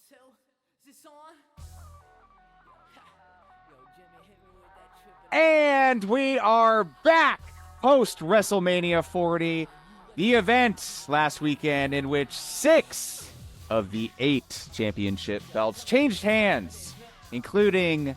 2. Is this on? Yo, Jimmy, hit me with that trip. And we are back post WrestleMania 40, the event last weekend in which 6 of the 8 championship belts changed hands, including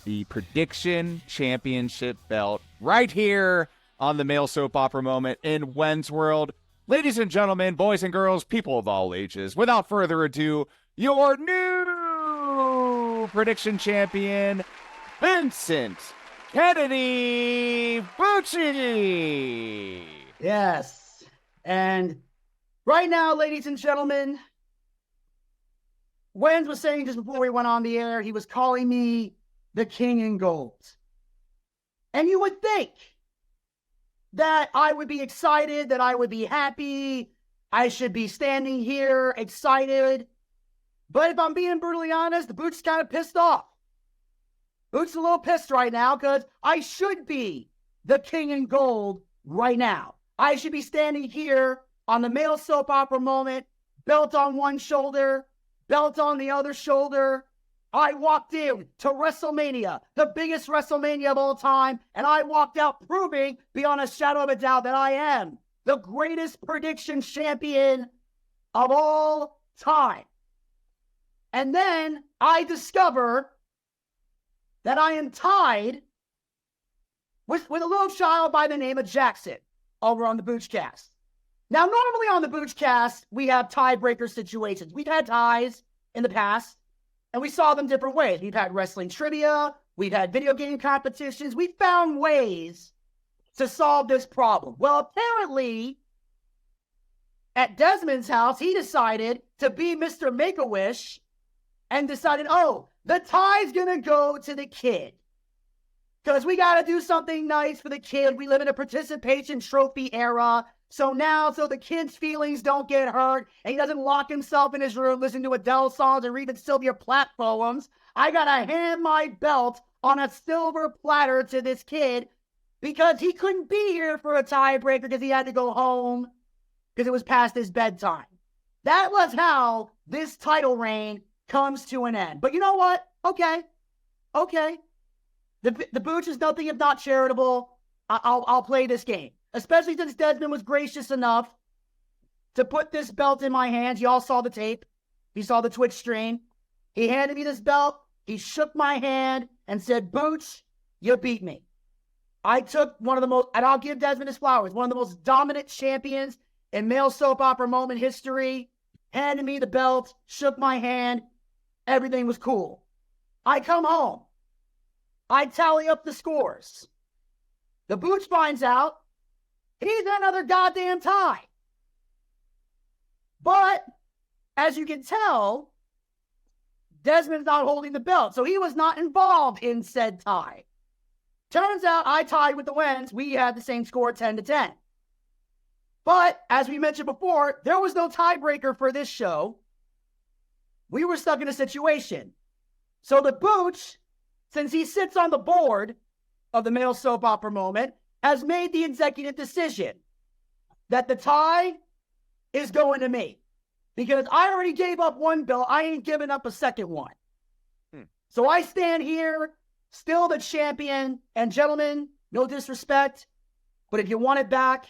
the Prediction Championship belt right here on the Male Soap Opera Moment in Wenz World. Ladies and gentlemen, boys and girls, people of all ages, without further ado, your new Prediction Champion, Vincent Kennedy Bucci. Yes. And right now, ladies and gentlemen, Wenz was saying just before we went on the air, he was calling me the King in Gold. And you would think that I would be excited, that I would be happy, I should be standing here excited. But if I'm being brutally honest, the Boot's kind of pissed off. Boot's a little pissed right now because I should be the King in Gold right now. I should be standing here on the Male Soap Opera Moment, belt on one shoulder, belt on the other shoulder. I walked in to WrestleMania, the biggest WrestleMania of all time, and I walked out proving beyond a shadow of a doubt that I am the greatest prediction champion of all time. And then I discover that I am tied with a little child by the name of Jackson over on the Boochcast. Now, normally on the Boochcast, we have tiebreaker situations. We've had ties in the past, and we saw them different ways. We've had wrestling trivia. We've had video game competitions. We found ways to solve this problem. Well, apparently, at Desmond's house, he decided to be Mr. Make-A-Wish and decided, oh, the tie's going to go to the kid. Because we got to do something nice for the kid. We live in a participation trophy era. So the kid's feelings don't get hurt and he doesn't lock himself in his room listening to Adele songs and reading Sylvia Plath poems, I got to hand my belt on a silver platter to this kid because he couldn't be here for a tiebreaker because he had to go home because it was past his bedtime. That was how this title reign comes to an end. But you know what? Okay. The Booch is nothing if not charitable. I'll play this game. Especially since Desmond was gracious enough to put this belt in my hands. You all saw the tape. You saw the Twitch stream. He handed me this belt. He shook my hand and said, Booch, you beat me. I took one of the most, and I'll give Desmond his flowers, one of the most dominant champions in Male Soap Opera Moment history. Handed me the belt, shook my hand. Everything was cool. I come home. I tally up the scores. The Booch finds out he's another goddamn tie. But, as you can tell, Desmond's not holding the belt, so he was not involved in said tie. Turns out I tied with the Wenz. We had the same score, 10-10. But, as we mentioned before, there was no tiebreaker for this show. We were stuck in a situation. So the Booch, since he sits on the board of the Male Soap Opera Moment, has made the executive decision that the tie is going to me. Because I already gave up one belt, I ain't giving up a second one. So I stand here, still the champion, and gentlemen, no disrespect, but if you want it back,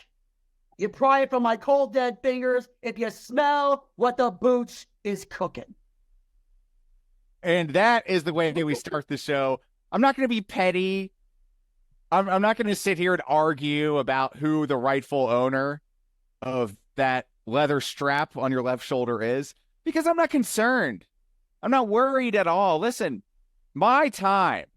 you pry it from my cold dead fingers if you smell what the Booch is cooking. And that is the way we start the show. I'm not going to be petty. I'm not going to sit here and argue about who the rightful owner of that leather strap on your left shoulder is, because I'm not concerned. I'm not worried at all. Listen, my time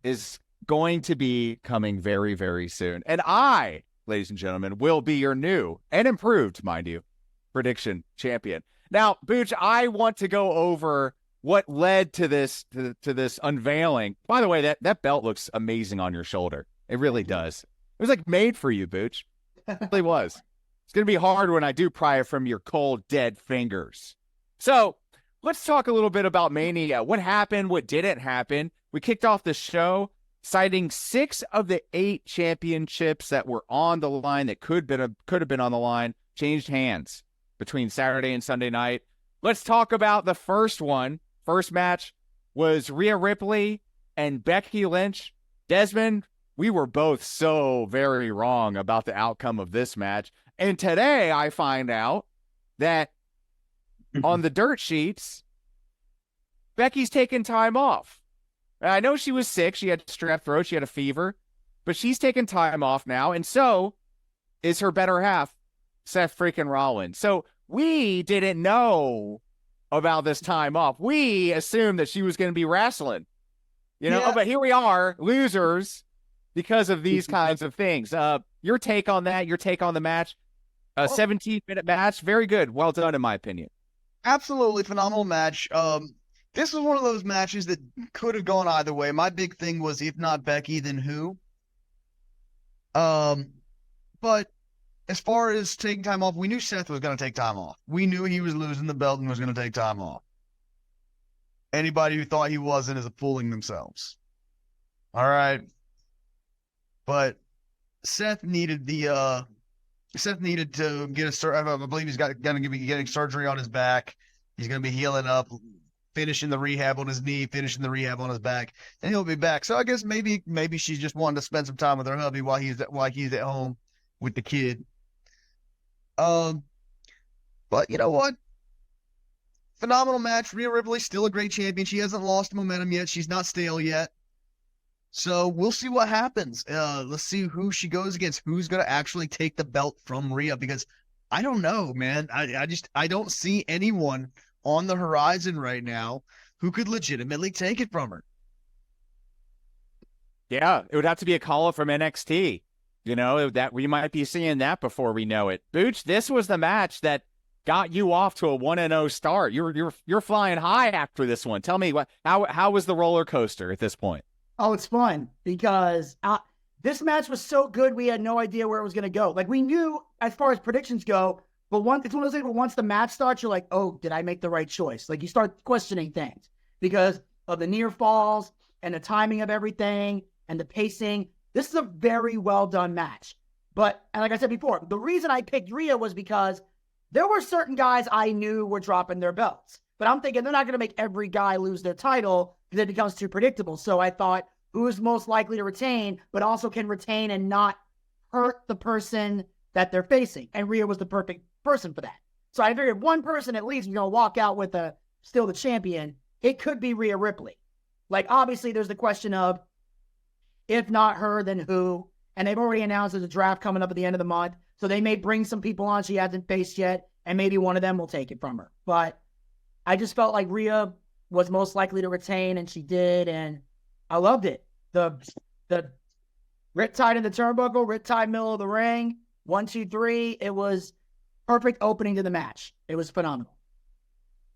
is going to be coming very, very soon. And I, ladies and gentlemen, will be your new and improved, mind you, prediction champion. Now, Booch, I want to go over what led to this unveiling. By the way, that belt looks amazing on your shoulder. It really does. It was like made for you, Booch. It really was. It's going to be hard when I do pry it from your cold, dead fingers. So let's talk a little bit about Mania. What happened? What didn't happen? We kicked off the show citing 6 of the 8 championships that were on the line, that could have been on the line, changed hands between Saturday and Sunday night. let's talk about the first one. First match was Rhea Ripley and Becky Lynch. Desmond, we were both so very wrong about the outcome of this match. And today I find out that on the dirt sheets, Becky's taking time off. I know she was sick. She had strep throat. She had a fever. But she's taking time off now. And so is her better half, Seth freaking Rollins. So we didn't know about this time off. We assumed that she was going to be wrestling. Yeah. But here we are, losers, because of these kinds of things. Your take on that, your take on the match, a 17-minute match, very good. Well done, in my opinion. Absolutely phenomenal match. This was one of those matches that could have gone either way. My big thing was, if not Becky, then who? But as far as taking time off, we knew Seth was going to take time off. We knew he was losing the belt and was going to take time off. Anybody who thought he wasn't is fooling themselves. All right. But Seth needed to get I believe he's going to be getting surgery on his back. He's going to be healing up, finishing the rehab on his knee, finishing the rehab on his back, and he'll be back. So I guess maybe she just wanted to spend some time with her hubby while he's at home with the kid. But you know what? Phenomenal match. Rhea Ripley, still a great champion. She hasn't lost momentum yet. She's not stale yet. So we'll see what happens. Let's see who she goes against. Who's going to actually take the belt from Rhea? Because I don't know, man. I don't see anyone on the horizon right now who could legitimately take it from her. Yeah, it would have to be a call-up from NXT. That we might be seeing that before we know it. Booch, this was the match that got you off to a 1-0 start. You're flying high after this one. Tell me how was the roller coaster at this point? Oh, it's fun because this match was so good. We had no idea where it was going to go. Like, we knew as far as predictions go, but it's one of those things where once the match starts, you're like, oh, did I make the right choice? Like, you start questioning things because of the near falls and the timing of everything and the pacing. This is a very well done match. But, and like I said before, the reason I picked Rhea was because there were certain guys I knew were dropping their belts. But I'm thinking they're not going to make every guy lose their title because it becomes too predictable. So I thought, who's most likely to retain, but also can retain and not hurt the person that they're facing? And Rhea was the perfect person for that. So I figured one person at least is going to walk out with still the champion. It could be Rhea Ripley. Like, obviously, there's the question of, if not her, then who? And they've already announced there's a draft coming up at the end of the month. So they may bring some people on she hasn't faced yet, and maybe one of them will take it from her. But I just felt like Rhea was most likely to retain, and she did, and I loved it. The Riptide in the turnbuckle, Riptide middle of the ring, 1, 2, 3. It was perfect opening to the match. It was phenomenal.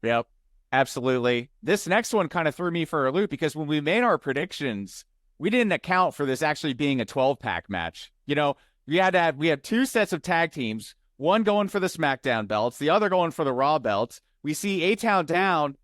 Yep, absolutely. This next one kind of threw me for a loop because when we made our predictions, we didn't account for this actually being a 12-pack match. We had two sets of tag teams, one going for the SmackDown belts, the other going for the Raw belts. We see A-Town Down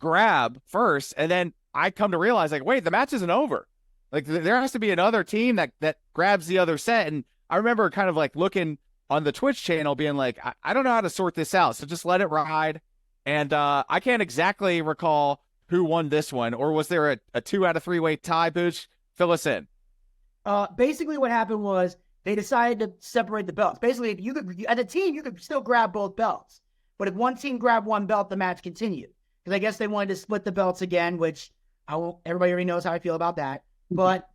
grab first, and then I come to realize, like, wait, the match isn't over. Like, there has to be another team that grabs the other set. And I remember kind of like looking on the Twitch channel being like, I don't know how to sort this out, so just let it ride. And I can't exactly recall who won this one, or was there a 2 out of 3 way tie? Booch, fill us in. Basically what happened was they decided to separate the belts. Basically, if you could, as a team, you could still grab both belts. But if one team grabbed one belt, the match continued. Because I guess they wanted to split the belts again, which everybody already knows how I feel about that. But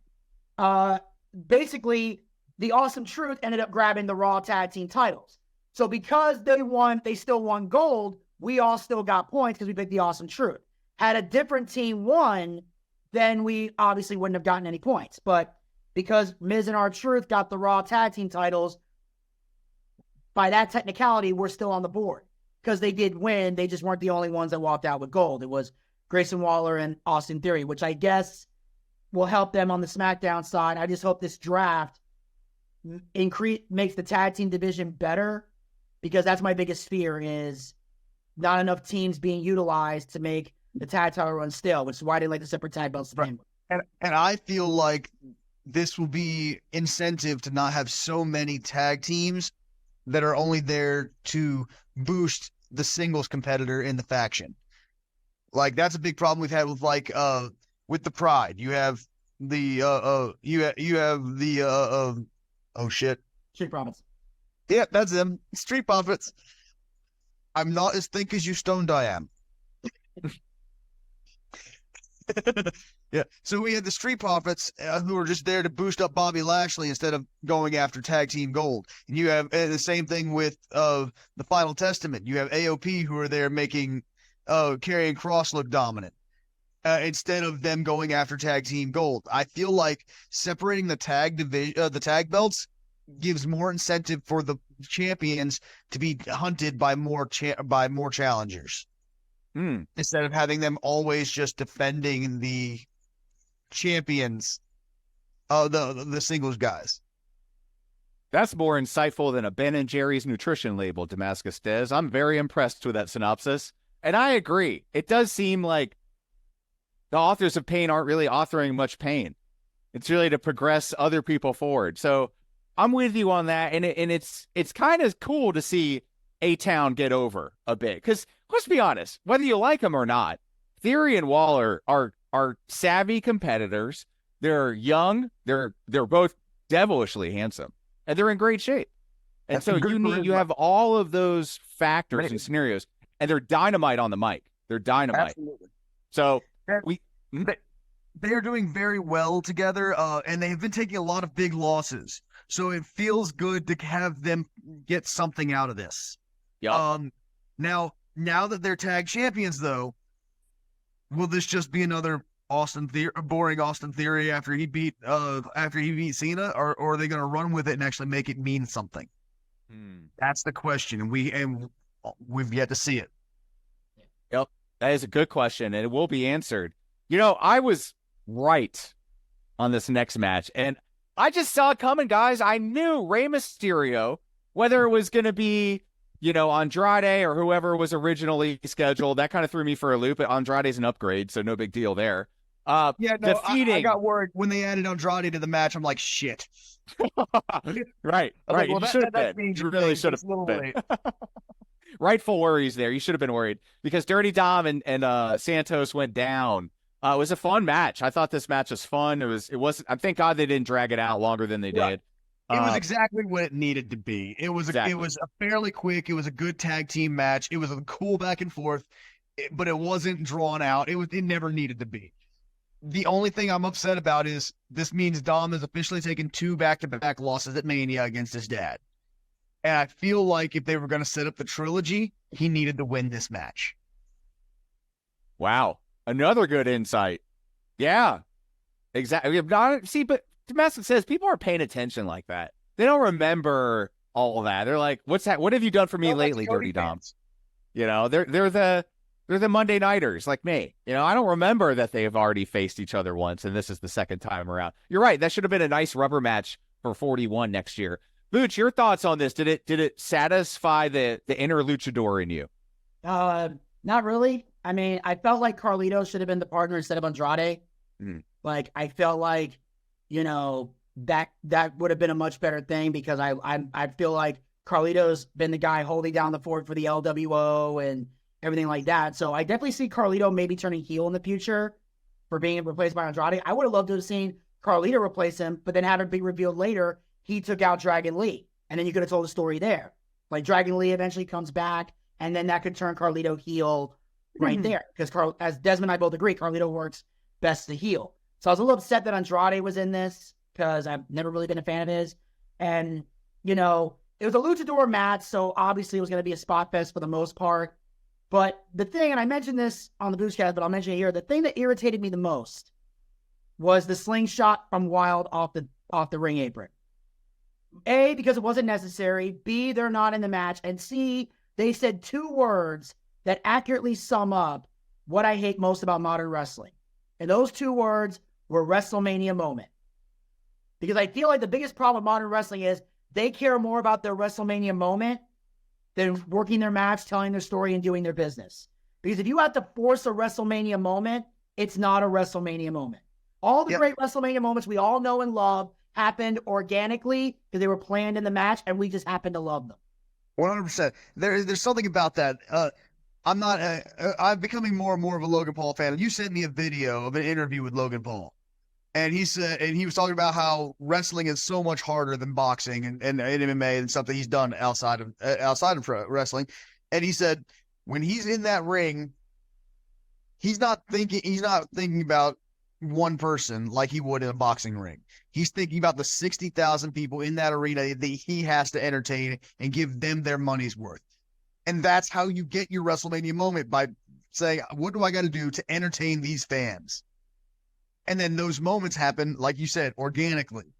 basically, the Awesome Truth ended up grabbing the Raw Tag Team titles. So because they still won gold, we all still got points because we picked the Awesome Truth. Had a different team won, then we obviously wouldn't have gotten any points. But because Miz and R-Truth got the Raw Tag Team titles, by that technicality, we're still on the board. Because they did win, they just weren't the only ones that walked out with gold. It was Grayson Waller and Austin Theory, which I guess will help them on the SmackDown side. I just hope this draft makes the tag team division better, because that's my biggest fear, is not enough teams being utilized to make the tag title run stale, which is why they like the separate tag belts to begin with. And I feel like this will be incentive to not have so many tag teams that are only there to boost the singles competitor in the faction. Like, that's a big problem we've had with with the Pride. You have the oh shit. Street Profits. Yeah, that's them. Street Profits. I'm not as thick as you stoned I am. Yeah. So we had the Street Profits who were just there to boost up Bobby Lashley instead of going after tag team gold. And you have the same thing with the Final Testament. You have AOP who are there making Karrion Kross look dominant instead of them going after tag team gold. I feel like separating the tag division, the tag belts, gives more incentive for the champions to be hunted by more challengers instead of having them always just defending the champions, the singles guys. That's more insightful than a Ben & Jerry's nutrition label, Damascus Dez. I'm very impressed with that synopsis. And I agree. It does seem like the authors of pain aren't really authoring much pain. It's really to progress other people forward. So I'm with you on that. And it's kind of cool to see A-Town get over a bit. Because let's be honest, whether you like them or not, Theory and Waller are savvy competitors. They're young. They're both devilishly handsome. And they're in great shape. And That's so you have all of those factors and scenarios. And they're dynamite on the mic. They're dynamite. Absolutely. So they are doing very well together, and they have been taking a lot of big losses. So it feels good to have them get something out of this. Yep. Now that they're tag champions, though, will this just be another boring Austin Theory after he beat Cena, or are they going to run with it and actually make it mean something? That's the question, and we've yet to see it. Yep. That is a good question, and it will be answered. You know, I was right on this next match, and I just saw it coming, guys. I knew Rey Mysterio, whether it was going to be, Andrade or whoever was originally scheduled, that kind of threw me for a loop. But Andrade's an upgrade, so no big deal there. I Defeating... got worried when they added Andrade to the match. I'm like, shit. Right. Like, well, you should have been. You really should have been. Rightful worries there. You should have been worried because Dirty Dom and Santos went down. It was a fun match. I thought this match was fun. It wasn't. I thank God they didn't drag it out longer than they did. It was exactly what it needed to be. It was a fairly quick. It was a good tag team match. It was a cool back and forth, but it wasn't drawn out. It never needed to be. The only thing I'm upset about is this means Dom has officially taken 2 back-to-back losses at Mania against his dad. And I feel like if they were going to set up the trilogy, he needed to win this match. Wow. Another good insight. Yeah, exactly. But Damascus says people aren't paying attention like that. They don't remember all that. They're like, "What's that? What have you done for me lately, Dirty Dom?" They're the Monday Nighters like me. I don't remember that they have already faced each other once, and this is the second time around. You're right. That should have been a nice rubber match for 41 next year. Booch, your thoughts on this? Did it satisfy the inner luchador in you? Not really. I mean, I felt like Carlito should have been the partner instead of Andrade. Like, I felt like, that would have been a much better thing because I feel like Carlito's been the guy holding down the fort for the LWO and everything like that. So I definitely see Carlito maybe turning heel in the future for being replaced by Andrade. I would have loved to have seen Carlito replace him, but then have it be revealed later he took out Dragon Lee. And then you could have told the story there. Like, Dragon Lee eventually comes back, and then that could turn Carlito heel right there. Because as Desmond and I both agree, Carlito works best to heel. So I was a little upset that Andrade was in this because I've never really been a fan of his. And, it was a luchador match, so obviously it was going to be a spot fest for the most part. But the thing, and I mentioned this on the Boostcast, but I'll mention it here, the thing that irritated me the most was the slingshot from Wild off the ring apron. A, because it wasn't necessary. B, they're not in the match. And C, they said 2 words that accurately sum up what I hate most about modern wrestling. And those 2 words were WrestleMania moment. Because I feel like the biggest problem with modern wrestling is they care more about their WrestleMania moment than working their match, telling their story, and doing their business. Because if you have to force a WrestleMania moment, it's not a WrestleMania moment. All the great WrestleMania moments we all know and love happened organically because they were planned in the match, and we just happened to love them. 100%. There's something about that. I'm becoming more and more of a Logan Paul fan. You sent me a video of an interview with Logan Paul. And he was talking about how wrestling is so much harder than boxing and MMA and stuff that he's done outside of wrestling. And he said when he's in that ring, he's not thinking about one person like he would in a boxing ring. He's thinking about the 60,000 people in that arena that he has to entertain and give them their money's worth. And that's how you get your WrestleMania moment, by saying, what do I got to do to entertain these fans? And then those moments happen, like you said, organically,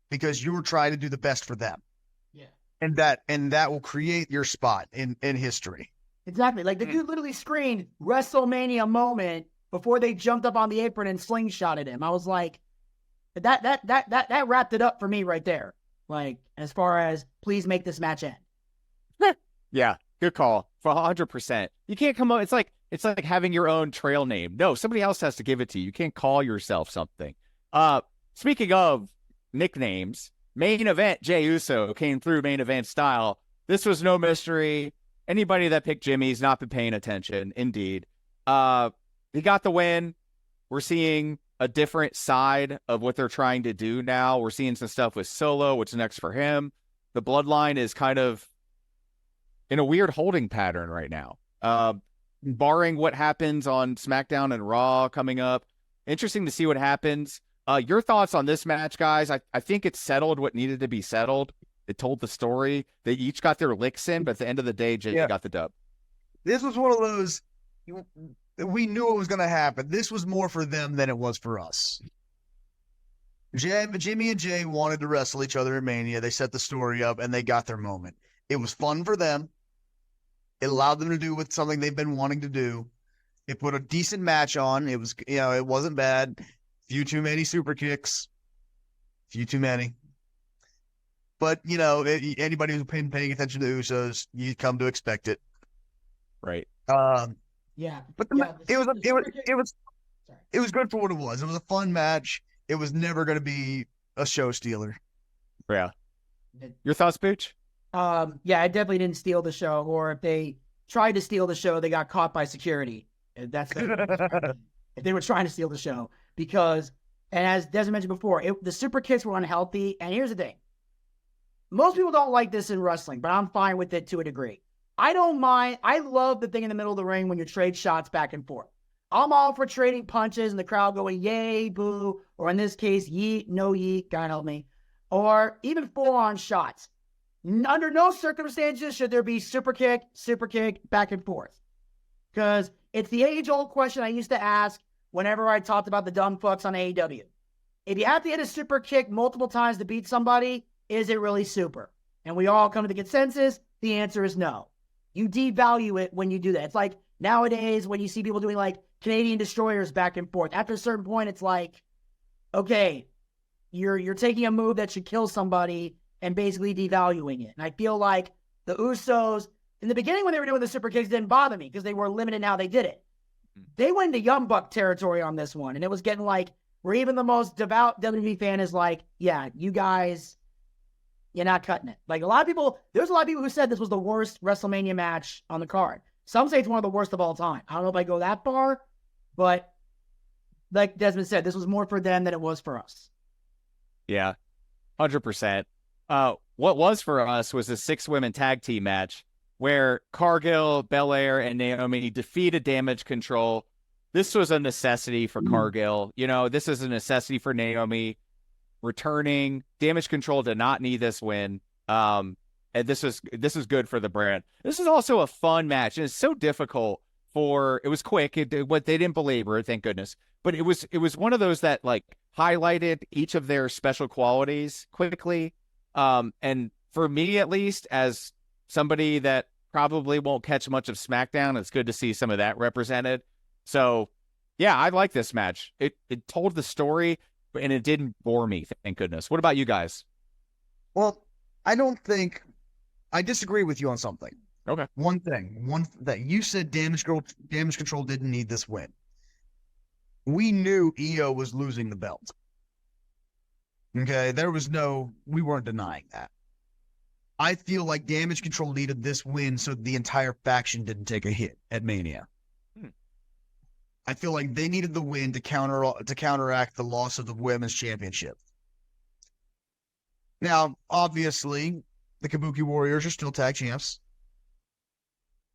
because you're trying to do the best for them. Yeah. And that will create your spot in history. Exactly. Like the dude literally screamed WrestleMania moment before they jumped up on the apron and slingshotted him. I was like, that wrapped it up for me right there. Like, as far as please make this match end. Yeah, good call. For 100%. You can't come up. It's like having your own trail name. No, somebody else has to give it to you. You can't call yourself something. Speaking of nicknames, main event Jey Uso came through main event style. This was no mystery. Anybody that picked Jimmy's not been paying attention. Indeed. He got the win. We're seeing a different side of what they're trying to do now. We're seeing some stuff with Solo. What's next for him? The bloodline is kind of in a weird holding pattern right now. Barring what happens on SmackDown and Raw coming up. Interesting to see what happens. Your thoughts on this match, guys? I think it settled what needed to be settled. It told the story. They each got their licks in, but at the end of the day, Jey got the dub. This was one of those, we knew it was going to happen. This was more for them than it was for us. Jimmy and Jey wanted to wrestle each other in Mania. They set the story up, and they got their moment. It was fun for them. It allowed them to do with something they've been wanting to do. It put a decent match on. It was, it wasn't bad. Few too many super kicks. Few too many. But, anybody who's been paying attention to Usos, you come to expect it. Right. Yeah. But it was good for what it was. It was a fun match. It was never going to be a show stealer. Yeah. Your thoughts, Booch? Yeah, I definitely didn't steal the show, or if they tried to steal the show, they got caught by security. That's if they were trying to steal the show, because, and as Desmond mentioned before, the super kicks were unhealthy. And here's the thing. Most people don't like this in wrestling, but I'm fine with it to a degree. I don't mind. I love the thing in the middle of the ring when you trade shots back and forth. I'm all for trading punches and the crowd going, yay, boo, or in this case, yeet, no yeet, God help me, or even full-on shots. Under no circumstances should there be super kick, back and forth. Because it's the age-old question I used to ask whenever I talked about the dumb fucks on AEW. If you have to hit a super kick multiple times to beat somebody, is it really super? And we all come to the consensus, the answer is no. You devalue it when you do that. It's like nowadays when you see people doing like Canadian destroyers back and forth. After a certain point, it's like, okay, you're taking a move that should kill somebody and basically devaluing it. And I feel like the Usos, in the beginning when they were doing the super kicks, didn't bother me because they were limited in how they did it. They went into Young Buck territory on this one, and it was getting like, where even the most devout WWE fan is like, yeah, you guys, you're not cutting it. Like there's a lot of people who said this was the worst WrestleMania match on the card. Some say it's one of the worst of all time. I don't know if I go that far, but like Desmond said, this was more for them than it was for us. Yeah, 100%. What was for us was a 6-women tag team match where Cargill, Belair, and Naomi defeated Damage Control. This was a necessity for Cargill. This is a necessity for Naomi. Returning, Damage Control did not need this win. And this is good for the brand. This is also a fun match, and it's so difficult it was quick. What they didn't belabor it, thank goodness. But it was one of those that like highlighted each of their special qualities quickly. And for me, at least, as somebody that probably won't catch much of SmackDown, it's good to see some of that represented. So, yeah, I like this match. It told the story, and it didn't bore me, thank goodness. What about you guys? Well, I disagree with you on something. Okay. One thing that you said Damage Control didn't need this win. We knew EO was losing the belt. Okay, we weren't denying that. I feel like Damage Control needed this win so the entire faction didn't take a hit at Mania. I feel like they needed the win to counteract the loss of the women's championship. Now, obviously, the Kabuki Warriors are still tag champs.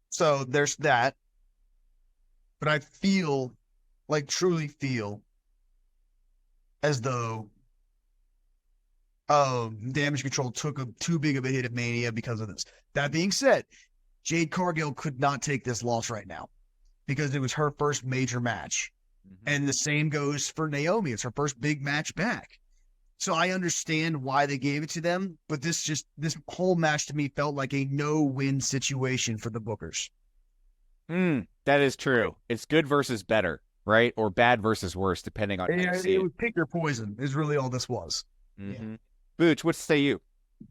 So there's that. But I feel, like truly feel, as though Damage Control took too big of a hit at Mania because of this. That being said, Jade Cargill could not take this loss right now because it was her first major match. And the same goes for Naomi. It's her first big match back. So I understand why they gave it to them, but this whole match to me felt like a no-win situation for the bookers. That is true. It's good versus better, right? Or bad versus worse, depending on how you see It it. was pick your poison is really all this was. Booch, what say you?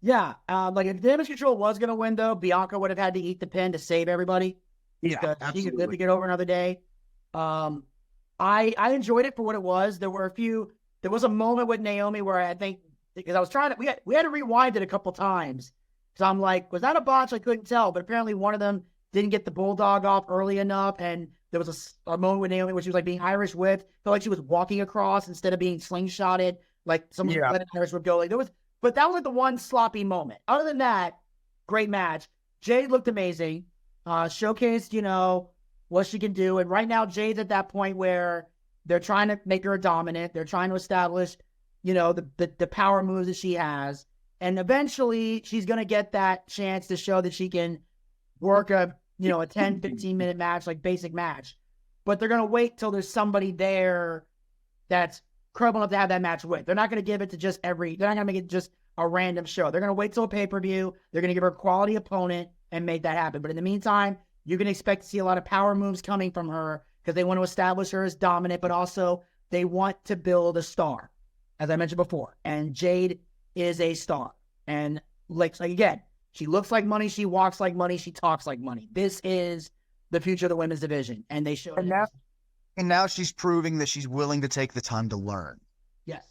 Yeah, like if Damage Control was going to win, though, Bianca would have had to eat the pin to save everybody. Yeah, She could live absolutely. to get over another day. I enjoyed it for what it was. There was a moment with Naomi where I think, because I was trying to, we had to rewind it a couple times. So I'm like, was that a botch? I couldn't tell, but apparently one of them didn't get the bulldog off early enough, and there was a moment with Naomi where she was like being Irish whipped, felt like she was walking across instead of being slingshotted, like someone let an Irish whip go. Like but that was like the one sloppy moment. Other than that, great match. Jade looked amazing. Showcased, what she can do. And right now, Jade's at that point where they're trying to make her a dominant. They're trying to establish, the power moves that she has. And eventually, she's going to get that chance to show that she can work a 10, 15-minute match, like basic match. But they're going to wait till there's somebody there that's credible enough to have that match with. They're not going to give it to they're not going to make it just a random show. They're going to wait till a pay-per-view. They're going to give her a quality opponent and make that happen. But in the meantime, you can expect to see a lot of power moves coming from her because they want to establish her as dominant, but also they want to build a star, as I mentioned before. And Jade is a star. And like again, she looks like money, she walks like money, she talks like money. This is the future of the women's division. And they showed it. And now she's proving that she's willing to take the time to learn. Yes.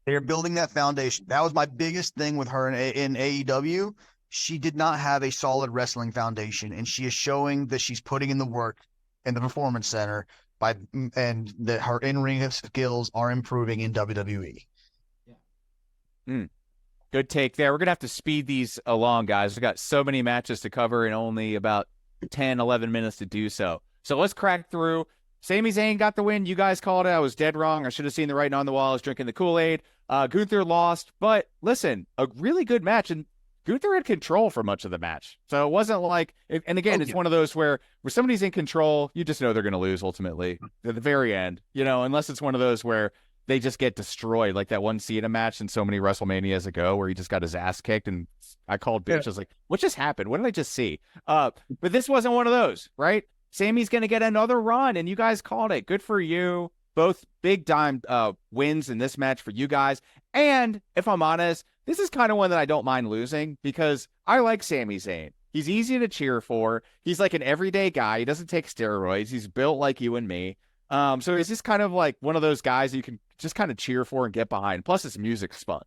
They're building that foundation. That was my biggest thing with her in AEW. She did not have a solid wrestling foundation, and she is showing that she's putting in the work in the Performance Center and that her in-ring skills are improving in WWE. Good take there. We're going to have to speed these along, guys. We've got so many matches to cover in only about 10, 11 minutes to do so. So let's crack through. Sami Zayn got the win. You guys called it. I was dead wrong. I should have seen the writing on the wall. I was drinking the Kool-Aid. Gunther lost. But listen, a really good match. And Gunther had control for much of the match. So it wasn't like, and again, it's one of those where somebody's in control, you just know they're going to lose ultimately at the very end, unless it's one of those where they just get destroyed, like that one Cena match in so many WrestleManias ago where he just got his ass kicked. And I called bitch. I was like, what just happened? What did I just see? But this wasn't one of those, right? Sammy's going to get another run, and you guys called it. Good for you. Both big time wins in this match for you guys. And if I'm honest, this is kind of one that I don't mind losing because I like Sami Zayn. He's easy to cheer for. He's like an everyday guy. He doesn't take steroids. He's built like you and me. So he's just kind of like one of those guys you can just kind of cheer for and get behind. Plus, his music's fun,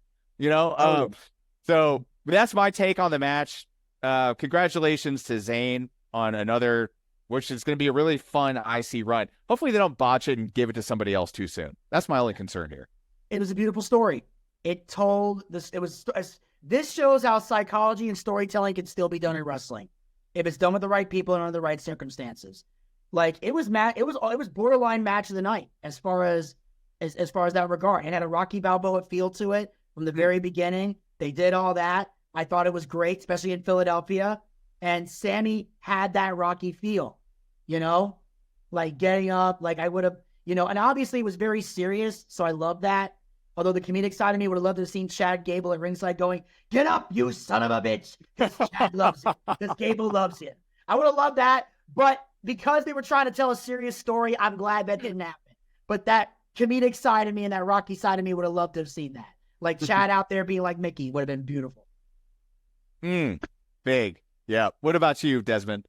So that's my take on the match. Congratulations to Zayn on another, which is going to be a really fun IC run. Hopefully they don't botch it and give it to somebody else too soon. That's my only concern here. It was a beautiful story. It told this. This shows how psychology and storytelling can still be done in wrestling if it's done with the right people and under the right circumstances. Like it was borderline match of the night as far as that regard. It had a Rocky Balboa feel to it from the very beginning. They did all that. I thought it was great, especially in Philadelphia. And Sammy had that Rocky feel, like getting up, like I would have, and obviously it was very serious. So I love that. Although the comedic side of me would have loved to have seen Chad Gable at ringside going, "Get up, you son of a bitch." Because Chad loves it. Because Gable loves him. I would have loved that. But because they were trying to tell a serious story, I'm glad that didn't happen. But that comedic side of me and that Rocky side of me would have loved to have seen that. Like Chad out there being like Mickey would have been beautiful. Big. Yeah. What about you, Desmond?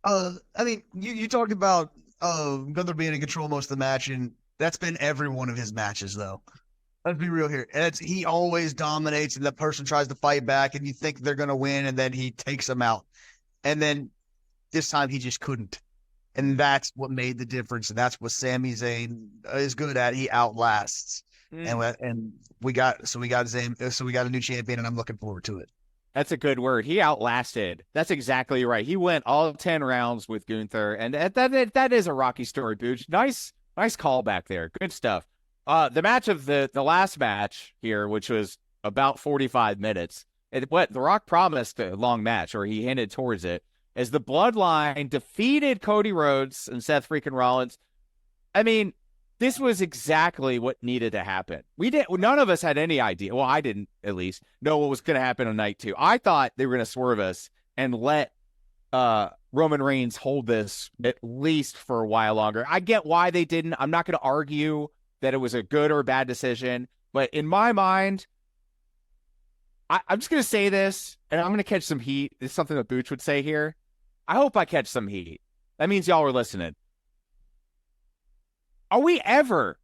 I mean, you talked about Gunther being in control most of the match, and that's been every one of his matches, though. Let's be real here. He always dominates, and the person tries to fight back, and you think they're going to win, and then he takes them out. And then this time he just couldn't. And that's what made the difference. And that's what Sami Zayn is good at. He outlasts. And we got Zayn, so we got a new champion, and I'm looking forward to it. That's a good word. He outlasted. That's exactly right. He went all 10 rounds with Gunther, and that is a Rocky story, Booch. Nice callback there. Good stuff. The match of the last match here, which was about 45 minutes, The Rock promised a long match, or he hinted towards it, as the Bloodline defeated Cody Rhodes and Seth freaking Rollins. I mean, this was exactly what needed to happen. None of us had any idea. Well, I didn't, at least, know what was going to happen on night 2. I thought they were going to swerve us and let Roman Reigns hold this at least for a while longer. I get why they didn't. I'm not going to argue that it was a good or bad decision, but in my mind, I'm just going to say this, and I'm going to catch some heat. It's something that Booch would say here. I hope I catch some heat. That means y'all were listening. Are we ever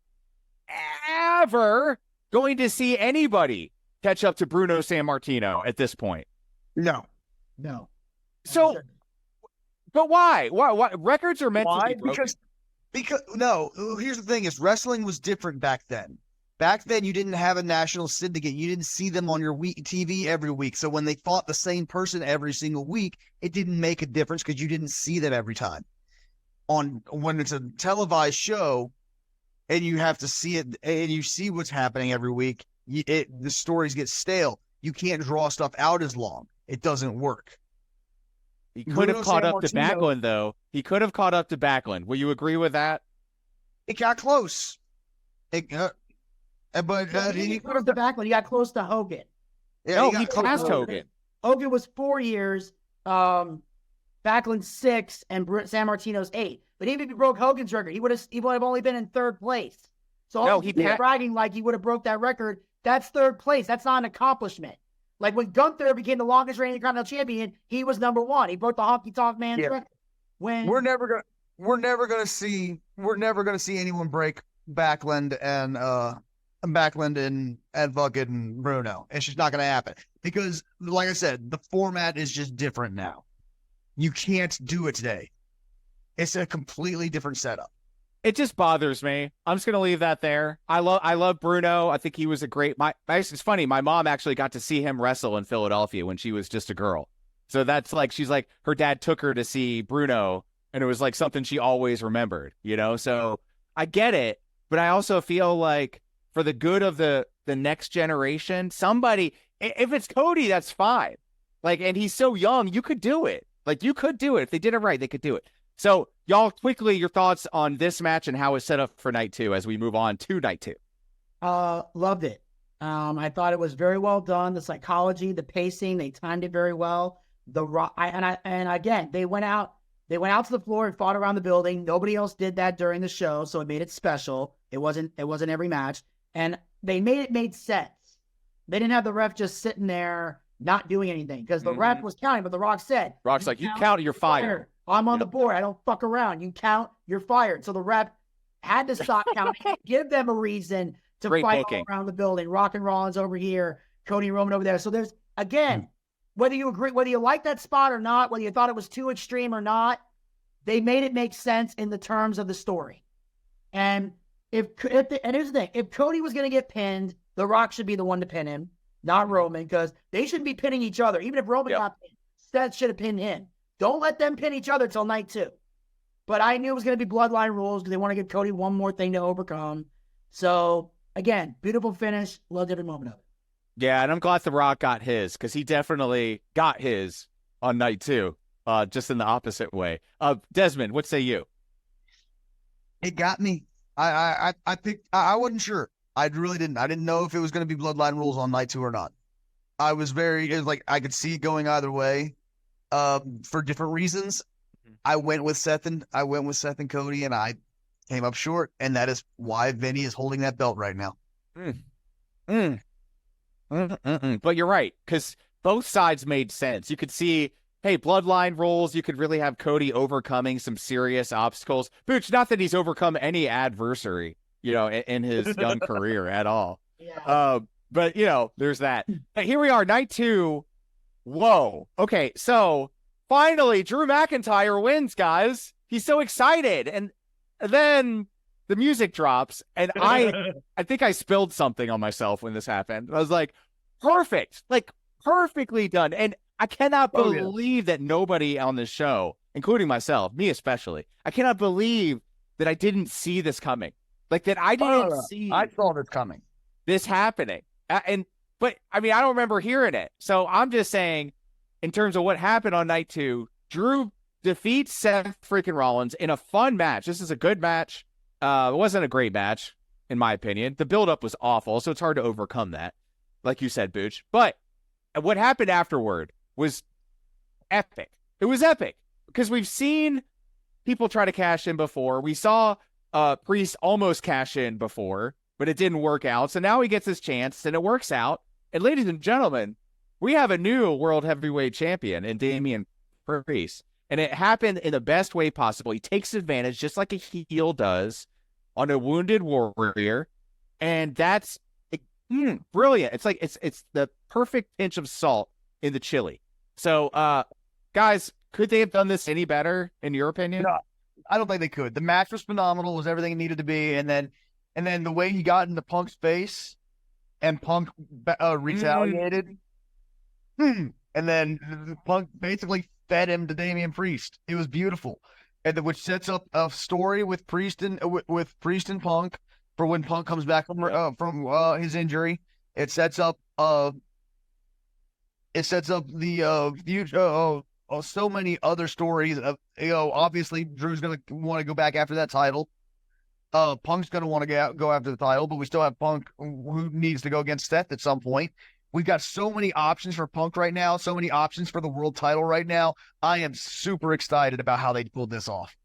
going to see anybody catch up to Bruno Sammartino at this point? No. So, but why? Why? Records are meant to be broken. Because no, here's the thing: is wrestling was different back then. Back then, you didn't have a national syndicate. You didn't see them on your TV every week. So when they fought the same person every single week, it didn't make a difference because you didn't see them every time. When it's a televised show, and you have to see it, and you see what's happening every week, the stories get stale. You can't draw stuff out as long. It doesn't work. He could have caught up to Backlund, though. He could have caught up to Backlund. Will you agree with that? It got close. But he could have to Backlund. He got close to Hogan. Yeah, no, he passed Hogan. Hogan was 4 years, Backlund 6, and Sammartino's 8. But even if he broke Hogan's record, he would have only been in 3rd place. So no, he's bragging like he would have broke that record. That's 3rd place. That's not an accomplishment. Like when Gunther became the longest reigning Continental Champion, he was number 1. He broke the Honky Tonk Man's record. We're never gonna see anyone break Backlund and fucking Bruno. It's just not gonna happen because, like I said, the format is just different now. You can't do it today. It's a completely different setup. It just bothers me. I'm just gonna leave that there. I love Bruno. I think he was a great. It's funny. My mom actually got to see him wrestle in Philadelphia when she was just a girl. So that's like she's like her dad took her to see Bruno, and it was like something she always remembered. So I get it, but I also feel like for the good of the next generation, somebody, if it's Cody, that's fine. Like, and he's so young, you could do it. Like, you could do it if they did it right. They could do it. So, y'all, quickly, your thoughts on this match and how it's set up for night 2 as we move on to night 2. Loved it. I thought it was very well done. The psychology, the pacing, they timed it very well. Again, they went out to the floor and fought around the building. Nobody else did that during the show, so it made it special. It wasn't every match, and they made sense. They didn't have the ref just sitting there not doing anything because the ref was counting, but The Rock said, "Rock's like, you count, you're fired. I'm on the board. I don't fuck around. You count, you're fired." So the ref had to stop counting, give them a reason to fight all around the building. Rock and Rollins over here, Cody and Roman over there. So there's, again, whether you agree, whether you like that spot or not, whether you thought it was too extreme or not, they made it make sense in the terms of the story. And and here's the thing, if Cody was going to get pinned, The Rock should be the one to pin him, not Roman, because they shouldn't be pinning each other. Even if Roman got pinned, Seth should have pinned him. Don't let them pin each other till night 2. But I knew it was going to be bloodline rules because they want to give Cody one more thing to overcome. So, again, beautiful finish. Loved every moment of it. Yeah, and I'm glad The Rock got his because he definitely got his on night 2, just in the opposite way. Desmond, what say you? It got me. I wasn't sure. I didn't know if it was going to be bloodline rules on night 2 or not. It was like I could see it going either way. For different reasons, I went with Seth and Cody, and I came up short, and that is why Vinny is holding that belt right now. But you're right, because both sides made sense. You could see, hey, bloodline rules. You could really have Cody overcoming some serious obstacles. Booch, not that he's overcome any adversary, in his young career at all. Yeah. But there's that. But here we are, night 2. Whoa. Okay, so finally Drew McIntyre wins, guys. He's so excited, and then the music drops, and I think I spilled something on myself when this happened. I was like, perfect, like perfectly done. And I cannot believe that nobody on this show, including myself, me especially, I cannot believe that I didn't see this coming. Like that I didn't see. I saw this coming. This happening. But I mean, I don't remember hearing it. So I'm just saying, in terms of what happened on night 2, Drew defeats Seth freaking Rollins in a fun match. This is a good match. It wasn't a great match, in my opinion. The buildup was awful, so it's hard to overcome that, like you said, Booch. But what happened afterward was epic. It was epic because we've seen people try to cash in before. We saw Priest almost cash in before, but it didn't work out. So now he gets his chance, and it works out. And ladies and gentlemen, we have a new World Heavyweight Champion in Damian Priest. And it happened in the best way possible. He takes advantage, just like a heel does, on a wounded warrior. And that's brilliant. It's like it's the perfect pinch of salt in the chili. So, guys, could they have done this any better, in your opinion? No, I don't think they could. The match was phenomenal, was everything it needed to be, and then the way he got into Punk's face, and Punk retaliated, and then Punk basically fed him to Damian Priest. It was beautiful, and which sets up a story with Priest and Punk for when Punk comes back from his injury. It sets up the future. So many other stories of, obviously Drew's going to want to go back after that title. Punk's going to want to go after the title, but we still have Punk who needs to go against Seth at some point. We've got so many options for Punk right now, so many options for the world title right now. I am super excited about how they pulled this off.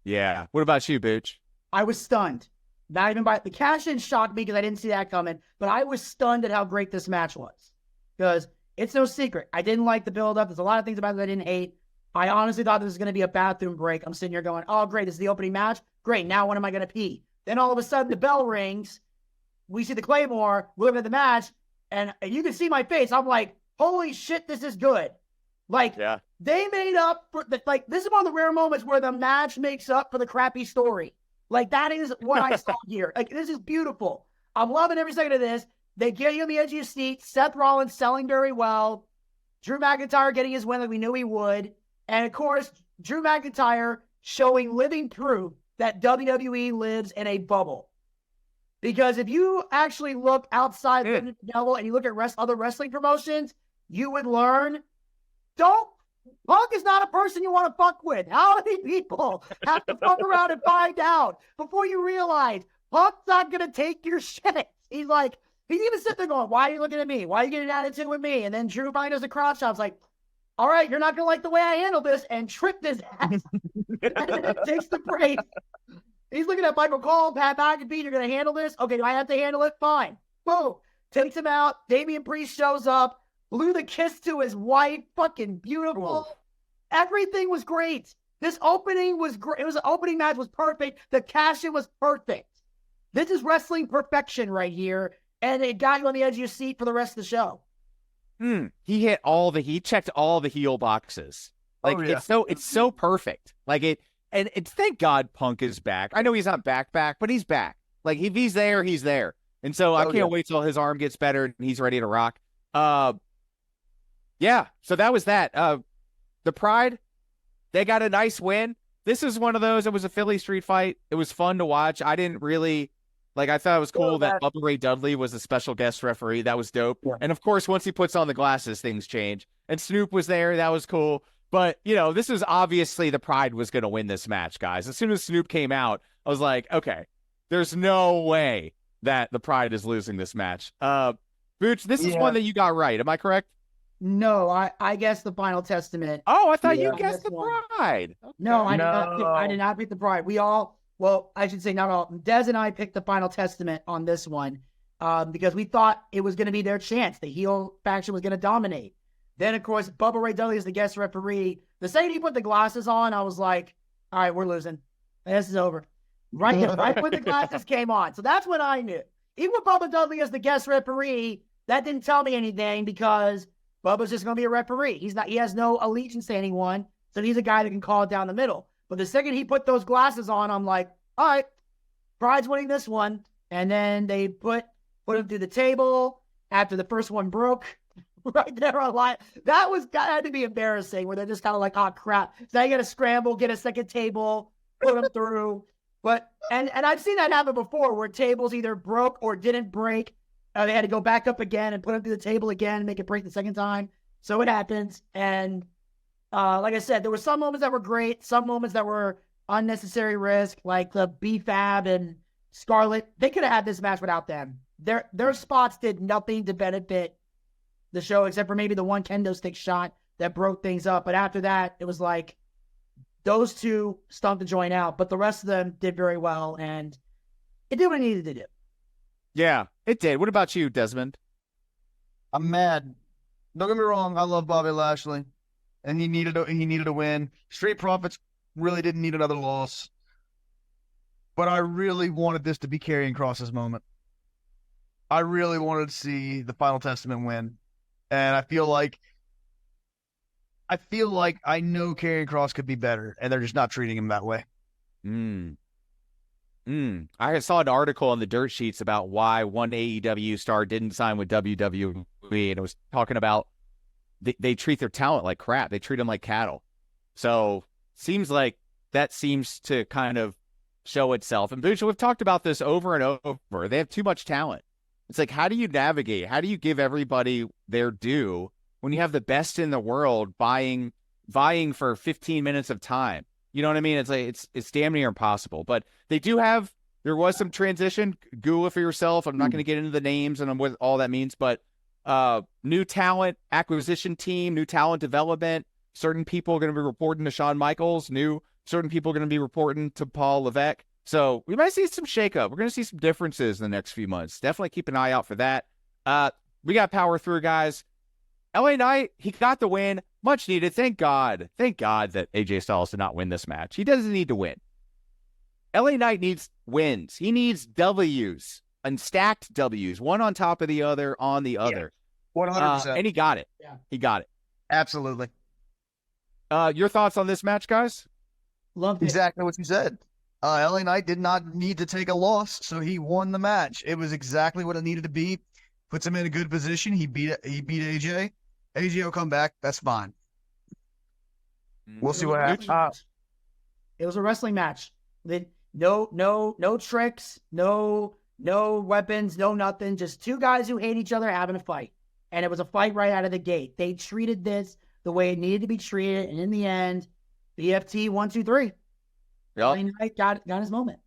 Yeah. What about you, Booch? I was stunned. Not even by the cash-in shocked me because I didn't see that coming, but I was stunned at how great this match was. Because it's no secret, I didn't like the build-up. There's a lot of things about it I didn't hate. I honestly thought this was going to be a bathroom break. I'm sitting here going, oh, great, this is the opening match. Great, now when am I going to pee? Then all of a sudden, the bell rings. We see the Claymore. We look at the match, and you can see my face. I'm like, holy shit, this is good. Like, Yeah. They made up for this is one of the rare moments where the match makes up for the crappy story. Like, that is what I saw here. Like, this is beautiful. I'm loving every second of this. They get you on the edge of your seat. Seth Rollins selling very well. Drew McIntyre getting his win like we knew he would. And, of course, Drew McIntyre showing living proof that WWE lives in a bubble. Because if you actually look outside the level and you look at other wrestling promotions, you would learn, Punk is not a person you want to fuck with. How many people have to fuck around and find out before you realize Punk's not going to take your shit? He's even sitting there going, why are you looking at me? Why are you getting an attitude with me? And then Drew finally does a crotch shot. I was like, all right, you're not going to like the way I handle this, and tripped his ass. And then takes the break. He's looking at Michael Cole, Pat McAfee, you're going to handle this? Okay, do I have to handle it? Fine. Boom. Takes him out. Damian Priest shows up. Blew the kiss to his wife. Fucking beautiful. Cool. Everything was great. This opening was great. It was an opening match was perfect. The cash-in was perfect. This is wrestling perfection right here. And it got you on the edge of your seat for the rest of the show. He checked all the heel boxes. Like, it's so perfect. Like it, and it's thank God Punk is back. I know he's not back, but he's back. Like, if he's there, he's there. And so I can't wait till his arm gets better and he's ready to rock. Yeah. So that was that. The Pride, they got a nice win. This is one of those. It was a Philly street fight. It was fun to watch. I didn't really. I thought it was cool that Bubba Ray Dudley was a special guest referee. That was dope. Yeah. And, of course, once he puts on the glasses, things change. And Snoop was there. That was cool. But, this was obviously the Pride was going to win this match, guys. As soon as Snoop came out, I was like, okay, there's no way that the Pride is losing this match. Booch, this is one that you got right. Am I correct? No, I guessed the Final Testament. Oh, I thought you guessed the Pride. Okay. No, I did not pick the Pride. Well, I should say not all. Dez and I picked the Final Testament on this one because we thought it was going to be their chance. The heel faction was going to dominate. Then, of course, Bubba Ray Dudley is the guest referee. The second he put the glasses on, I was like, all right, we're losing. This is over. Right when the glasses came on. So that's when I knew. Even with Bubba Dudley as the guest referee, that didn't tell me anything because Bubba's just going to be a referee. He has no allegiance to anyone. So he's a guy that can call it down the middle. But the second he put those glasses on, I'm like, all right, Pride's winning this one. And then they put him through the table after the first one broke. Right there on line. That had to be embarrassing where they're just kind of like, oh crap. So I got to scramble, get a second table, put them through. But and I've seen that happen before where tables either broke or didn't break. They had to go back up again and put them through the table again and make it break the second time. So it happens. And like I said, there were some moments that were great, some moments that were unnecessary risk, like the B-Fab and Scarlett. They could have had this match without them. Their spots did nothing to benefit the show except for maybe the one kendo stick shot that broke things up. But after that, it was like those two stumped the joint out, but the rest of them did very well, and it did what it needed to do. Yeah, it did. What about you, Desmond? I'm mad. Don't get me wrong. I love Bobby Lashley, and he needed a win. Street Profits really didn't need another loss, but I really wanted this to be Karrion Kross's moment. I really wanted to see the Final Testament win, and I feel like I know Karrion Kross could be better, and they're just not treating him that way. I saw an article on the dirt sheets about why one AEW star didn't sign with WWE, and it was talking about they treat their talent like crap. They treat them like cattle. So seems like that seems to kind of show itself. And Bucci, we've talked about this over and over. They have too much talent. It's like, how do you navigate? How do you give everybody their due when you have the best in the world vying for 15 minutes of time? You know what I mean? It's like it's damn near impossible. But there was some transition. Google it for yourself. I'm not going to get into the names and what all that means, but new talent acquisition team, new talent development. Certain people are going to be reporting to Shawn Michaels. Certain people are going to be reporting to Paul Levesque. So we might see some shakeup. We're going to see some differences in the next few months. Definitely keep an eye out for that. We got power through, guys. LA Knight, he got the win. Much needed. Thank God. Thank God that AJ Styles did not win this match. He doesn't need to win. LA Knight needs wins. He needs W's and stacked W's, one on top of the other on the other. 100%. And he got it. Yeah. He got it. Absolutely. Your thoughts on this match, guys? Loved it. Exactly what you said. LA Knight did not need to take a loss, so he won the match. It was exactly what it needed to be. Puts him in a good position. He beat AJ. AJ will come back. That's fine. We'll see what happens. It was a wrestling match. No tricks, no weapons, no nothing. Just two guys who hate each other having a fight. And it was a fight right out of the gate. They treated this the way it needed to be treated. And in the end, BFT 1, 2, 3. Yep. Knight got his moment.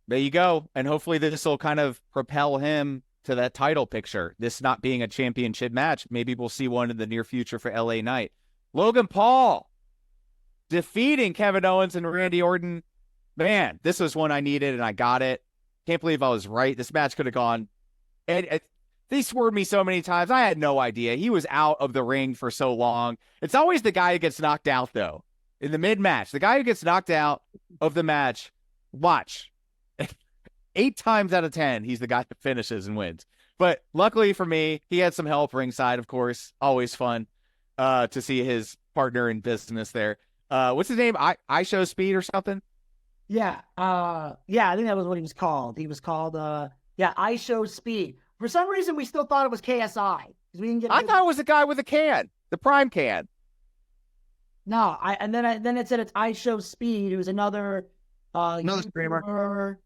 There you go. And hopefully this will kind of propel him to that title picture. This not being a championship match. Maybe we'll see one in the near future for LA Knight. Logan Paul defeating Kevin Owens and Randy Orton. Man, this was one I needed and I got it. Can't believe I was right. This match could have gone. And they swerved me so many times. I had no idea. He was out of the ring for so long. It's always the guy who gets knocked out, though. In the mid-match, the guy who gets knocked out of the match, watch. 8 times out of 10, he's the guy that finishes and wins. But luckily for me, he had some help ringside, of course. Always fun to see his partner in business there. What's his name? I Show Speed or something? Yeah. I think that was what he was called. He was called, I Show Speed. For some reason, we still thought it was KSI. We didn't get. I thought it was the guy with the can, the prime can. No, and then it said it's I Show Speed. It was another streamer.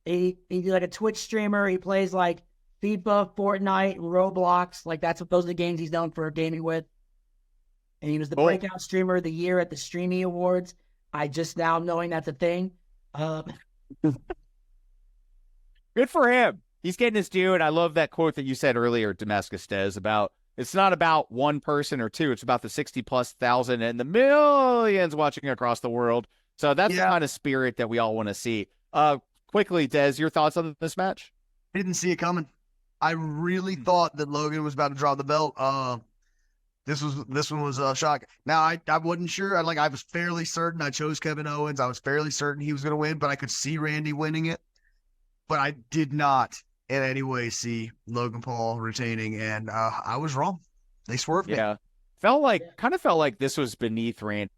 He's like a Twitch streamer. He plays like FIFA, Fortnite, and Roblox. Like those are the games he's known for gaming with. And he was the breakout streamer of the year at the Streamy Awards. I just now knowing that's a thing. Good for him. He's getting his due, and I love that quote that you said earlier, Damascus Des, about it's not about one person or two. It's about the 60,000+ and the millions watching across the world. So that's the kind of spirit that we all want to see. Quickly, Des, your thoughts on this match? Didn't see it coming. I really thought that Logan was about to drop the belt. This one was a shock. Now I wasn't sure. I was fairly certain. I chose Kevin Owens. I was fairly certain he was going to win, but I could see Randy winning it. But I did not in any way see Logan Paul retaining, and I was wrong. They swerved me. Yeah. Kind of felt like this was beneath Randy.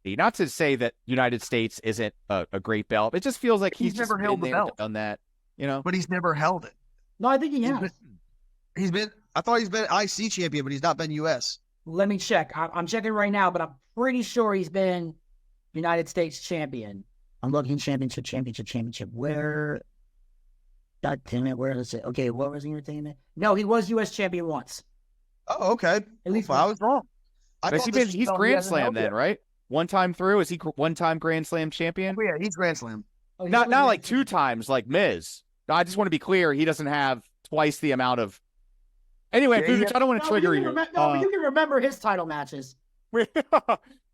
Not to say that United States isn't a great belt. It just feels like he's never just held been the there, belt. done that, you know? But he's never held it. No, I think he has. I thought he's been IC champion, but he's not been US. Let me check. I'm checking right now, but I'm pretty sure he's been United States champion. I'm looking championship. Where? God damn it, where is it? Okay, what was he retaining? No, he was US champion once. Oh, okay. At least I was wrong. He's Grand Slam then, right? One time through? Is he one-time Grand Slam champion? Oh, yeah, he's Grand Slam. Oh, he Not was like US 2 times like Miz. I just want to be clear. He doesn't have twice the amount of. Anyway, Yeah, Booch, I don't want to trigger you. But you can remember his title matches. You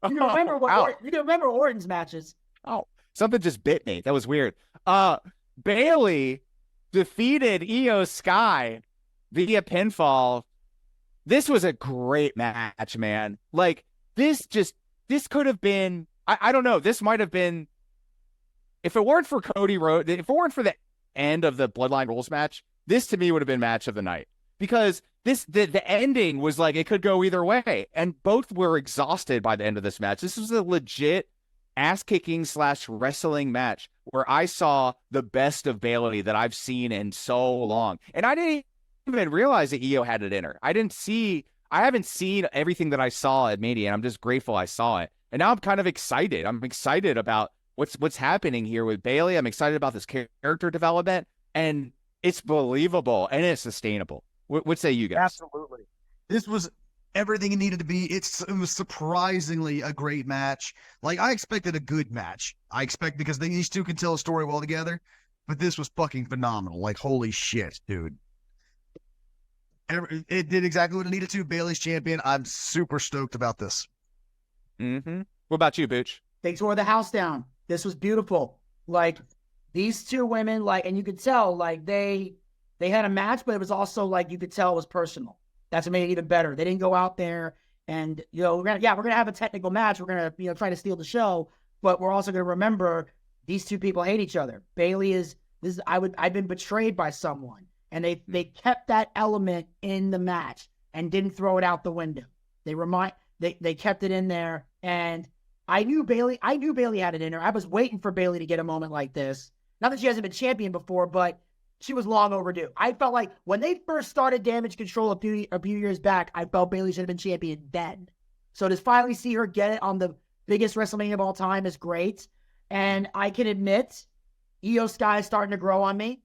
You can remember you can remember Orton's matches. Oh, something just bit me. That was weird. Bailey defeated Io Sky via pinfall. This was a great match, man. Like this could have been. I don't know. This might have been. If it weren't for Cody Rhodes, if it weren't for the end of the Bloodline Rules match, this to me would have been match of the night. Because the ending was like it could go either way, and both were exhausted by the end of this match. This was a legit ass-kicking / wrestling match where I saw the best of Bayley that I've seen in so long, and I didn't even realize that Io had it in her. I haven't seen everything that I saw at Mania, and I'm just grateful I saw it. And now I'm kind of excited. I'm excited about what's happening here with Bayley. I'm excited about this character development, and it's believable and it's sustainable. What say you guys? Absolutely. This was everything it needed to be. It was surprisingly a great match. Like, I expected a good match. Because these two can tell a story well together, but this was fucking phenomenal. Like, holy shit, dude. It did exactly what it needed to. Bayley's champion. I'm super stoked about this. Mm-hmm. What about you, Booch? They tore the house down. This was beautiful. Like, these two women, like, and you could tell, like, they had a match, but it was also, like, you could tell it was personal. That's what made it even better. They didn't go out there and, we're gonna have a technical match. We're gonna, try to steal the show, but we're also gonna remember these two people hate each other. Bayley I've been betrayed by someone, and they kept that element in the match and didn't throw it out the window. They kept it in there, and I knew Bayley had it in her. I was waiting for Bayley to get a moment like this. Not that she hasn't been champion before, but she was long overdue. I felt like when they first started Damage Control a few years back, I felt Bayley should have been champion then. So to finally see her get it on the biggest WrestleMania of all time is great. And I can admit, Io Sky is starting to grow on me.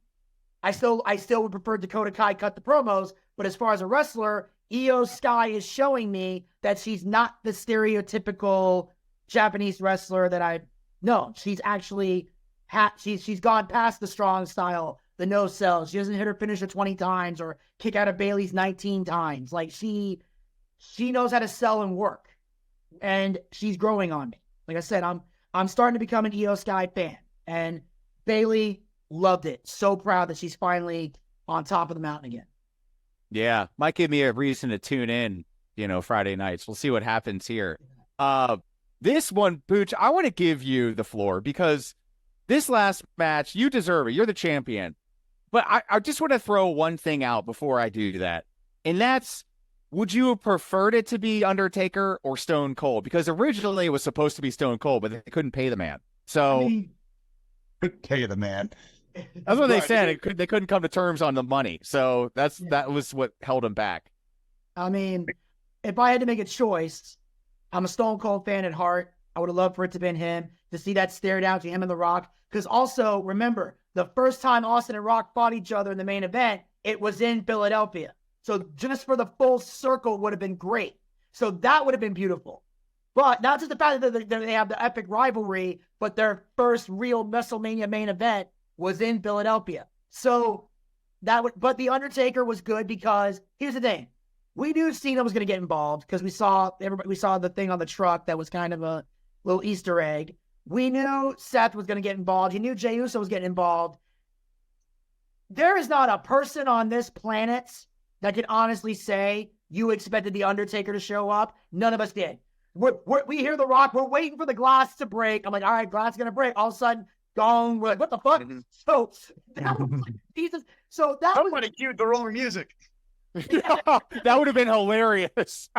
I still would prefer Dakota Kai cut the promos, but as far as a wrestler, Io Sky is showing me that she's not the stereotypical Japanese wrestler that I know. She's actually she's gone past the strong style, the no sells. She doesn't hit her finisher 20 times or kick out of Bayley's 19 times. Like, she knows how to sell and work, and she's growing on me. Like I said, I'm starting to become an Io Sky fan, and Bayley loved it. So proud that she's finally on top of the mountain again. Yeah, might give me a reason to tune in, Friday nights. We'll see what happens here. This one, Booch, I want to give you the floor because this last match, you deserve it. You're the champion. But I just want to throw one thing out before I do that. And that's, would you have preferred it to be Undertaker or Stone Cold? Because originally it was supposed to be Stone Cold, but they couldn't pay the man. So Pay the man. that's what they said. They couldn't come to terms on the money. So that was what held him back. I mean, if I had to make a choice, I'm a Stone Cold fan at heart. I would have loved for it to have been him, to see that stare down to him and The Rock. Because also, remember, the first time Austin and Rock fought each other in the main event, it was in Philadelphia. So just for the full circle would have been great. So that would have been beautiful. But not just the fact that they have the epic rivalry, but their first real WrestleMania main event was in Philadelphia. So but The Undertaker was good because here's the thing. We knew Cena was going to get involved because we saw the thing on the truck that was kind of a little Easter egg. We knew Seth was going to get involved. You knew Jey Uso was getting involved. There is not a person on this planet that can honestly say you expected The Undertaker to show up. None of us did. We hear The Rock. We're waiting for the glass to break. I'm like, all right, glass is going to break. All of a sudden, gong. We're like, what the fuck? So that was like, Jesus. So that was Somebody cued the wrong music. That would have been hilarious.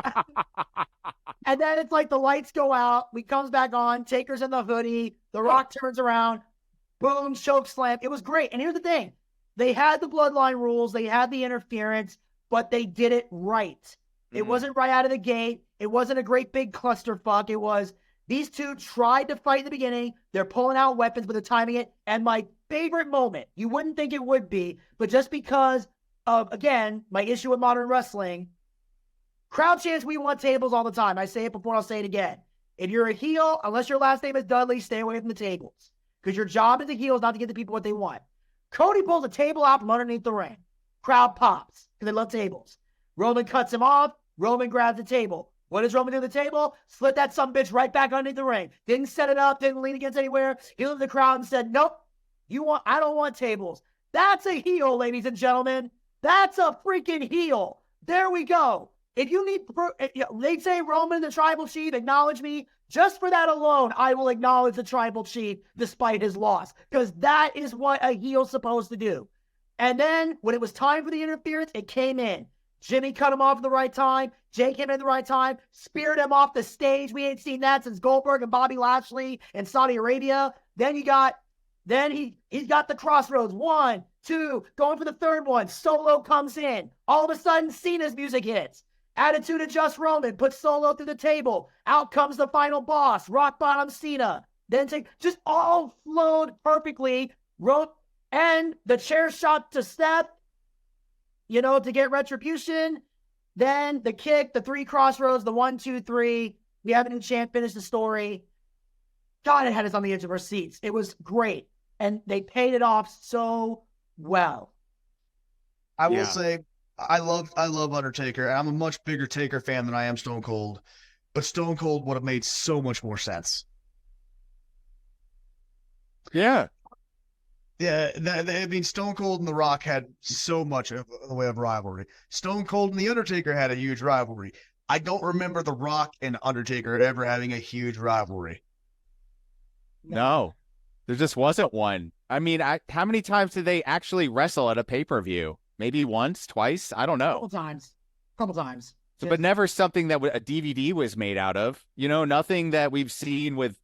And then it's like the lights go out. We comes back on. Taker's in the hoodie. The Rock turns around. Boom, choke slam. It was great. And here's the thing. They had the bloodline rules. They had the interference, but they did it right. It wasn't right out of the gate. It wasn't a great big clusterfuck. It was these two tried to fight in the beginning. They're pulling out weapons, but they're timing it. And my favorite moment, you wouldn't think it would be, but just because of, again, my issue with modern wrestling, crowd chants, we want tables all the time. I say it before, I'll say it again. If you're a heel, unless your last name is Dudley, stay away from the tables. Because your job as a heel is not to get the people what they want. Cody pulls a table out from underneath the ring. Crowd pops because they love tables. Roman cuts him off. Roman grabs the table. What does Roman do to the table? Slid that sumbitch right back underneath the ring. Didn't set it up, didn't lean against anywhere. He looked at the crowd and said, nope, I don't want tables. That's a heel, ladies and gentlemen. That's a freaking heel. There we go. If you need, they'd say Roman, the tribal chief, acknowledge me. Just for that alone, I will acknowledge the tribal chief despite his loss. Because that is what a heel's supposed to do. And then when it was time for the interference, it came in. Jimmy cut him off at the right time. Jay came in at the right time. Speared him off the stage. We ain't seen that since Goldberg and Bobby Lashley in Saudi Arabia. Then he's got the crossroads. 1, 2, going for the third one. Solo comes in. All of a sudden, Cena's music hits. Attitude Adjust Roman puts Solo through the table. Out comes the final boss, Rock Bottom Cena. Then just all flowed perfectly. And the chair shot to Steph, to get retribution. Then the kick, the 3 crossroads, the 1, 2, 3. We have a new champ finish the story. God, it had us on the edge of our seats. It was great. And they paid it off so well. I will say, I love Undertaker, and I'm a much bigger Taker fan than I am Stone Cold. But Stone Cold would have made so much more sense. Yeah. Yeah, Stone Cold and The Rock had so much in the way of rivalry. Stone Cold and The Undertaker had a huge rivalry. I don't remember The Rock and Undertaker ever having a huge rivalry. No, there just wasn't one. I mean, how many times did they actually wrestle at a pay-per-view? Maybe once, twice? I don't know. Couple times. So, but never something that a DVD was made out of. Nothing that we've seen with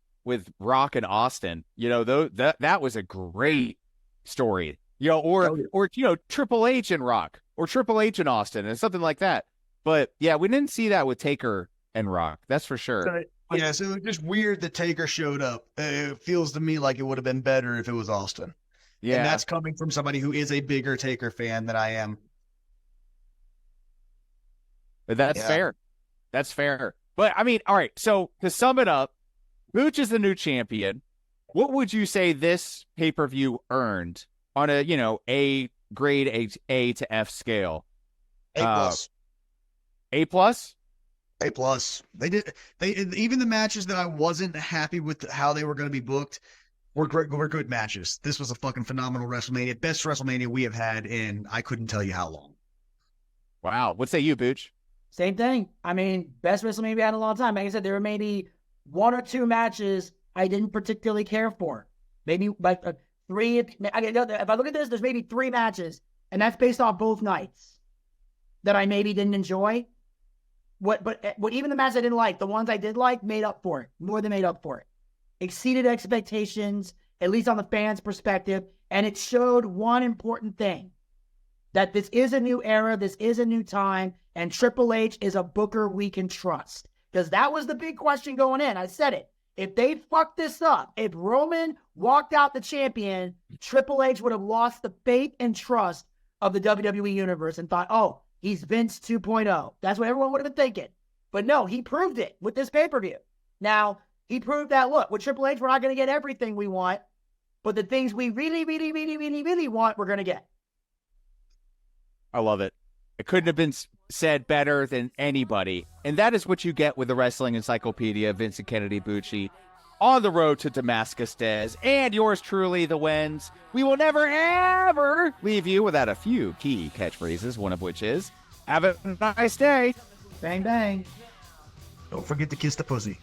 Rock and Austin. That was a great story. Or Triple H and Rock, or Triple H and Austin, and something like that. But yeah, we didn't see that with Taker and Rock. That's for sure. Yeah, so it was just weird that Taker showed up. It feels to me like it would have been better if it was Austin. Yeah, and that's coming from somebody who is a bigger Taker fan than I am. But that's fair. That's fair. But I mean, all right. So to sum it up, Booch is the new champion. What would you say this pay-per-view earned on a A grade A to F scale? A+. A+? A+. They even the matches that I wasn't happy with how they were going to be booked were good matches. This was a fucking phenomenal WrestleMania. Best WrestleMania we have had in I couldn't tell you how long. Wow. What say you, Booch? Same thing. I mean, best WrestleMania we had in a long time. Like I said, there were maybe 1 or 2 matches I didn't particularly care for. Maybe like 3. If I look at this, there's maybe 3 matches, and that's based off both nights that I maybe didn't enjoy. But even the matches I didn't like, the ones I did like, made up for it. More than made up for it. Exceeded expectations, at least on the fans' perspective, and it showed one important thing. That this is a new era, this is a new time, and Triple H is a booker we can trust. Because that was the big question going in. I said it. If they fucked this up, if Roman walked out the champion, Triple H would have lost the faith and trust of the WWE Universe and thought, oh, he's Vince 2.0. That's what everyone would have been thinking. But no, he proved it with this pay-per-view. Now, he proved that, look, with Triple H, we're not going to get everything we want, but the things we really, really, really, really, really want, we're going to get. I love it. It couldn't have been said better than anybody. And that is what you get with the Wrestling Encyclopedia, Vincent Kennedy Bucci, on the road to Damascus Des, and yours truly, the Wenz. We will never, ever leave you without a few key catchphrases, one of which is, Have a nice day. Bang, bang. Don't forget to kiss the pussy.